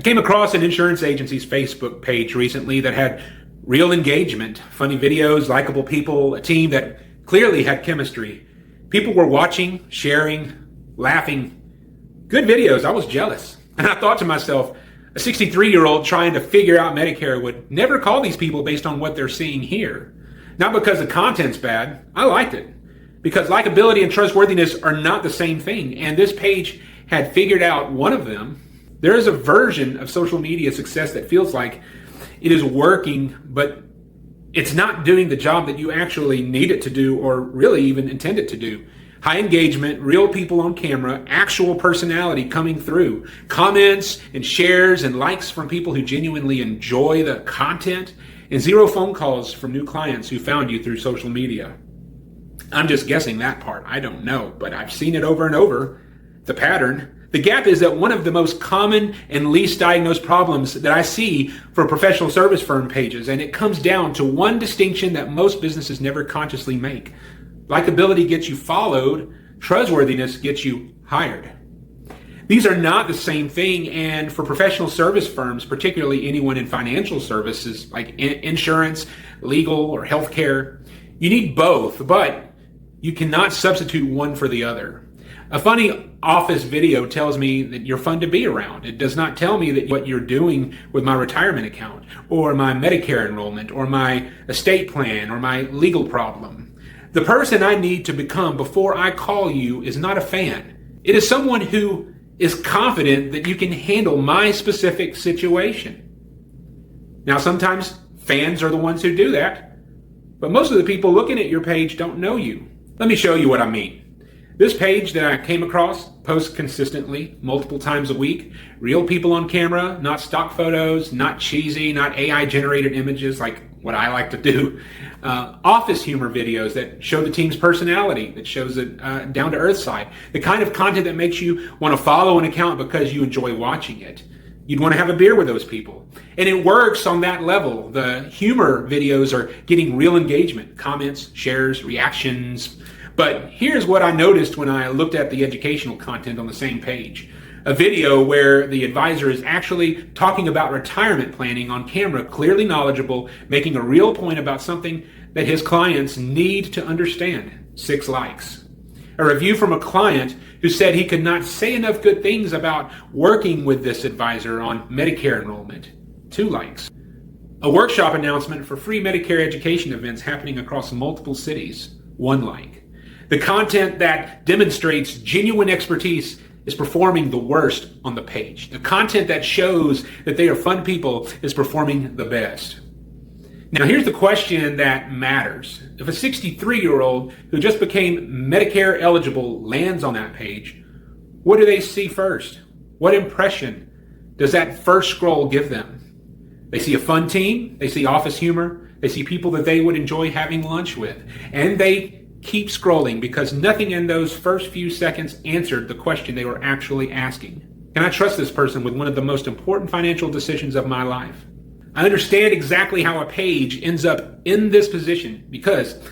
I came across an insurance agency's Facebook page recently that had real engagement, funny videos, likable people, a team that clearly had chemistry. People were watching, sharing, laughing. Good videos. I was jealous. And I thought to myself, a 63-year-old trying to figure out Medicare would never call these people based on what they're seeing here. Not because the content's bad. I liked it. Because likability and trustworthiness are not the same thing. And this page had figured out one of them. There is a version of social media success that feels like it is working, but it's not doing the job that you actually need it to do or really even intend it to do. High engagement, real people on camera, actual personality coming through, comments and shares and likes from people who genuinely enjoy the content, and zero phone calls from new clients who found you through social media. I'm just guessing that part. I don't know, but I've seen it over and over. The pattern. The gap is that one of the most common and least diagnosed problems that I see for professional service firm pages, and it comes down to one distinction that most businesses never consciously make. Likability gets you followed, trustworthiness gets you hired. These are not the same thing, and for professional service firms, particularly anyone in financial services like insurance, legal, or healthcare, you need both, but you cannot substitute one for the other. A funny office video tells me that you're fun to be around. It does not tell me that what you're doing with my retirement account or my Medicare enrollment or my estate plan or my legal problem. The person I need to become before I call you is not a fan. It is someone who is confident that you can handle my specific situation. Now, sometimes fans are the ones who do that, but most of the people looking at your page don't know you. Let me show you what I mean. This page that I came across posts consistently, multiple times a week. Real people on camera, not stock photos, not cheesy, not AI-generated images like what I like to do. Office humor videos that show the team's personality, that shows the down-to-earth side. The kind of content that makes you want to follow an account because you enjoy watching it. You'd want to have a beer with those people. And it works on that level. The humor videos are getting real engagement, comments, shares, reactions. But here's what I noticed when I looked at the educational content on the same page. A video where the advisor is actually talking about retirement planning on camera, clearly knowledgeable, making a real point about something that his clients need to understand. 6 likes. A review from a client who said he could not say enough good things about working with this advisor on Medicare enrollment. 2 likes. A workshop announcement for free Medicare education events happening across multiple cities. 1 like. The content that demonstrates genuine expertise is performing the worst on the page. The content that shows that they are fun people is performing the best. Now here's the question that matters. If a 63-year-old who just became Medicare eligible lands on that page, what do they see first? What impression does that first scroll give them? They see a fun team, they see office humor, they see people that they would enjoy having lunch with, and they keep scrolling because nothing in those first few seconds answered the question they were actually asking. Can I trust this person with one of the most important financial decisions of my life? I understand exactly how a page ends up in this position because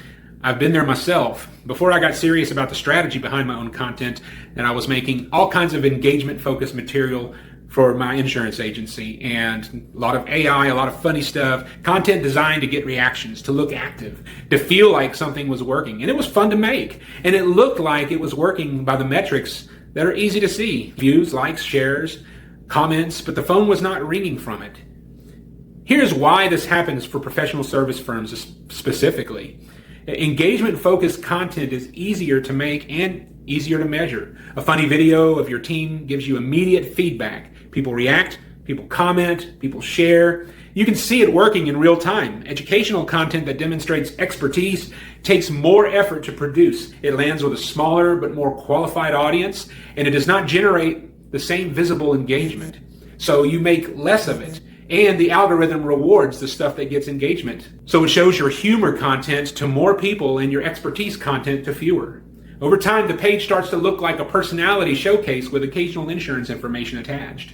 I've been there myself. Before I got serious about the strategy behind my own content, and I was making all kinds of engagement-focused material for my insurance agency, and a lot of AI, a lot of funny stuff, content designed to get reactions, to look active, to feel like something was working. And it was fun to make. And it looked like it was working by the metrics that are easy to see. Views, likes, shares, comments, but the phone was not ringing from it. Here's why this happens for professional service firms specifically. Engagement-focused content is easier to make and easier to measure. A funny video of your team gives you immediate feedback. People react, people comment, people share. You can see it working in real time. Educational content that demonstrates expertise takes more effort to produce. It lands with a smaller but more qualified audience, and it does not generate the same visible engagement. So you make less of it. And the algorithm rewards the stuff that gets engagement. So it shows your humor content to more people and your expertise content to fewer. Over time, the page starts to look like a personality showcase with occasional insurance information attached.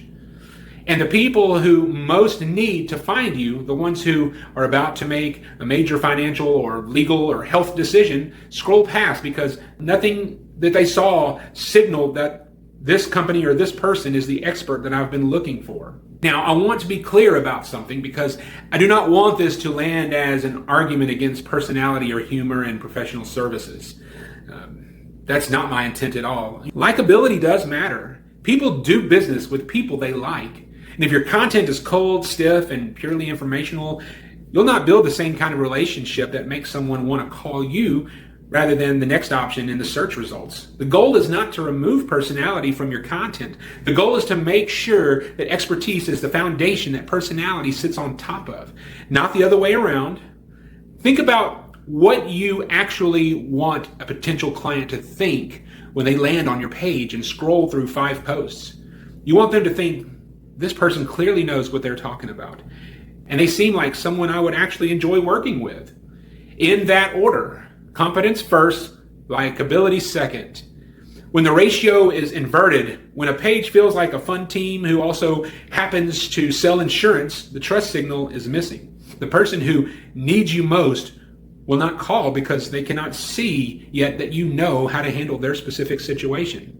And the people who most need to find you, the ones who are about to make a major financial or legal or health decision, scroll past because nothing that they saw signaled that this company or this person is the expert that I've been looking for. Now, I want to be clear about something because I do not want this to land as an argument against personality or humor in professional services. That's not my intent at all. Likability does matter. People do business with people they like. And if your content is cold, stiff, and purely informational, you'll not build the same kind of relationship that makes someone want to call you rather than the next option in the search results. The goal is not to remove personality from your content. The goal is to make sure that expertise is the foundation that personality sits on top of, not the other way around. Think about what you actually want a potential client to think when they land on your page and scroll through 5 posts. You want them to think, this person clearly knows what they're talking about, and they seem like someone I would actually enjoy working with. In that order: competence first, likability second. When the ratio is inverted, when a page feels like a fun team who also happens to sell insurance, the trust signal is missing. The person who needs you most will not call because they cannot see yet that you know how to handle their specific situation.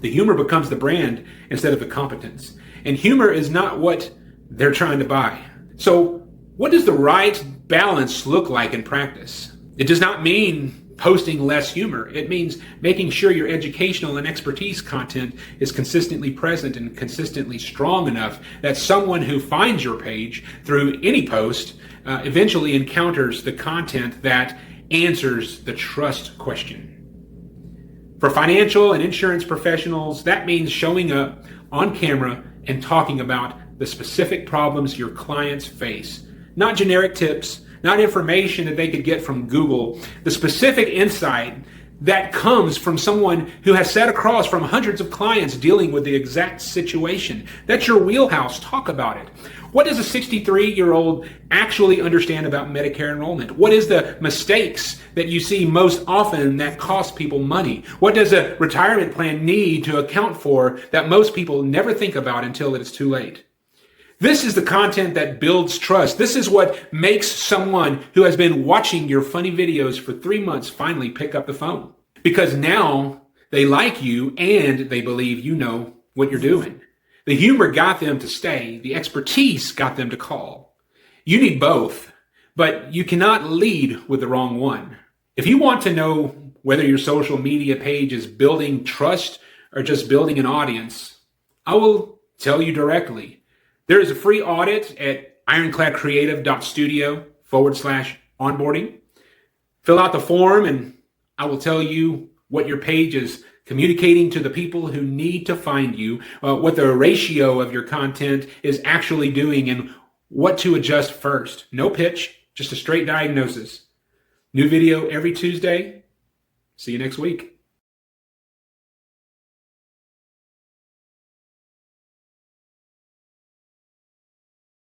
The humor becomes the brand instead of the competence. And humor is not what they're trying to buy. So what does the right balance look like in practice? It does not mean posting less humor. It means making sure your educational and expertise content is consistently present and consistently strong enough that someone who finds your page through any post eventually encounters the content that answers the trust question. For financial and insurance professionals, that means showing up on camera and talking about the specific problems your clients face. Not generic tips, not information that they could get from Google. The specific insight that comes from someone who has sat across from hundreds of clients dealing with the exact situation. That's your wheelhouse. Talk about it. What does a 63-year-old actually understand about Medicare enrollment? What is the mistakes that you see most often that cost people money? What does a retirement plan need to account for that most people never think about until it is too late? This is the content that builds trust. This is what makes someone who has been watching your funny videos for 3 months finally pick up the phone. Because now they like you and they believe you know what you're doing. The humor got them to stay. The expertise got them to call. You need both, but you cannot lead with the wrong one. If you want to know whether your social media page is building trust or just building an audience, I will tell you directly. There is a free audit at ironcladcreative.studio/onboarding. Fill out the form and I will tell you what your page is communicating to the people who need to find you, what the ratio of your content is actually doing, and what to adjust first. No pitch, just a straight diagnosis. New video every Tuesday. See you next week.